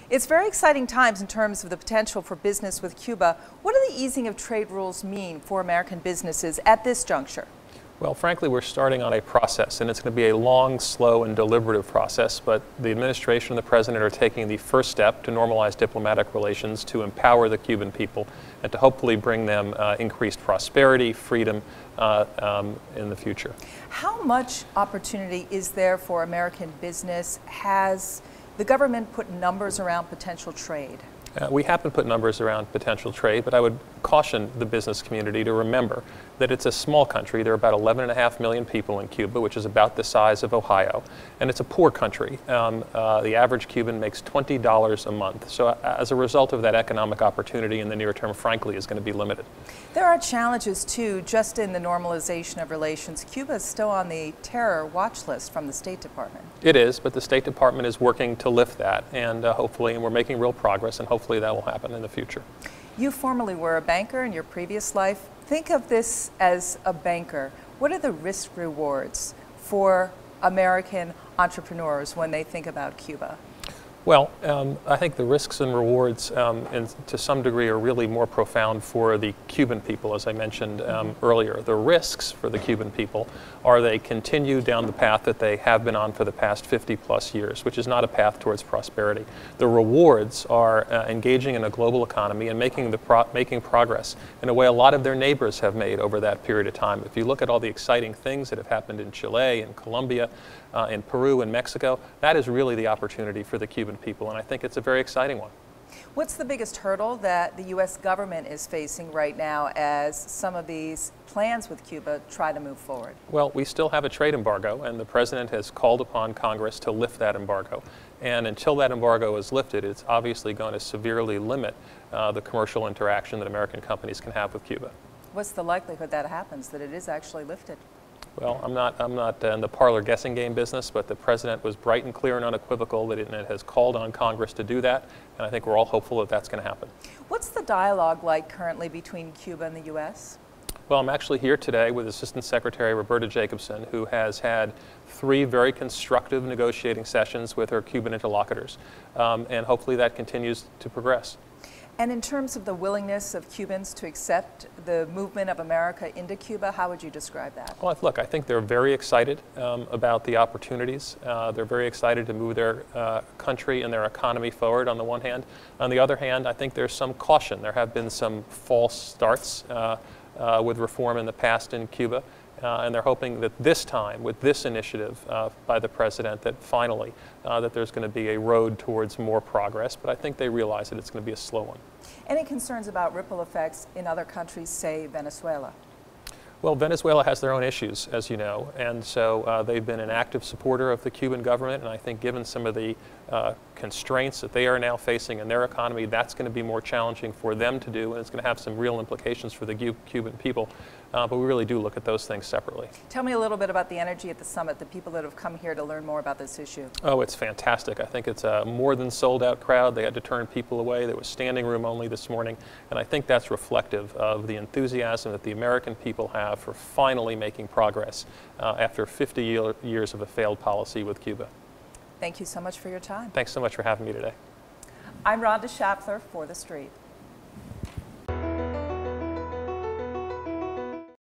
It's very exciting times in terms of the potential for business with Cuba. What do the easing of trade rules mean for American businesses at this juncture? Well, frankly, we're starting on a process, and it's going to be a long, slow, and deliberative process, but the administration and the president are taking the first step to normalize diplomatic relations, to empower the Cuban people, and to hopefully bring them increased prosperity, freedom in the future. How much opportunity is there for American business? Has the government put numbers around potential trade? We haven't put numbers around potential trade, but I would caution the business community to remember that it's a small country. There are about 11.5 million people in Cuba, which is about the size of Ohio, and it's a poor country. The average Cuban makes $20 a month. So as a result of that, economic opportunity in the near term, frankly, is going to be limited. There are challenges, too, just in the normalization of relations. Cuba is still on the terror watch list from the State Department. It is, but the State Department is working to lift that, and hopefully, and we're making real progress, and hopefully that will happen in the future. You formerly were a banker in your previous life. Think of this as a banker. What are the risk rewards for American entrepreneurs when they think about Cuba? Well, I think the risks and rewards to some degree are really more profound for the Cuban people, as I mentioned earlier. The risks for the Cuban people are they continue down the path that they have been on for the past 50+ years, which is not a path towards prosperity. The rewards are engaging in a global economy and making progress in a way a lot of their neighbors have made over that period of time. If you look at all the exciting things that have happened in Chile and Colombia, in Peru and Mexico, that is really the opportunity for the Cuban people, and I think it's a very exciting one. What's the biggest hurdle that the U.S. government is facing right now as some of these plans with Cuba try to move forward? Well, we still have a trade embargo, and the president has called upon Congress to lift that embargo. And until that embargo is lifted, it's obviously going to severely limit the commercial interaction that American companies can have with Cuba. What's the likelihood that happens, that it is actually lifted? Well, I'm not in the parlor guessing game business, but the president was bright and clear and unequivocal that it has called on Congress to do that, and I think we're all hopeful that that's going to happen. What's the dialogue like currently between Cuba and the U.S.? Well, I'm actually here today with Assistant Secretary Roberta Jacobson, who has had 3 very constructive negotiating sessions with her Cuban interlocutors, and hopefully that continues to progress. And in terms of the willingness of Cubans to accept the movement of America into Cuba, how would you describe that? Well, look, I think they're very excited about the opportunities. They're very excited to move their country and their economy forward on the one hand. On the other hand, I think there's some caution. There have been some false starts with reform in the past in Cuba. And they're hoping that this time, with this initiative by the president, that finally that there's going to be a road towards more progress. But I think they realize that it's going to be a slow one. Any concerns about ripple effects in other countries, say Venezuela? Well, Venezuela has their own issues, as you know, and so they've been an active supporter of the Cuban government, and I think given some of the constraints that they are now facing in their economy, that's going to be more challenging for them to do, and it's going to have some real implications for the Cuban people, but we really do look at those things separately. Tell me a little bit about the energy at the summit, the people that have come here to learn more about this issue. Oh, it's fantastic. I think it's a more than sold out crowd. They had to turn people away. There was standing room only this morning, and I think that's reflective of the enthusiasm that the American people have for finally making progress after 50 years of a failed policy with Cuba. Thank you so much for your time. Thanks so much for having me today. I'm Rhonda Schaffler for TheStreet.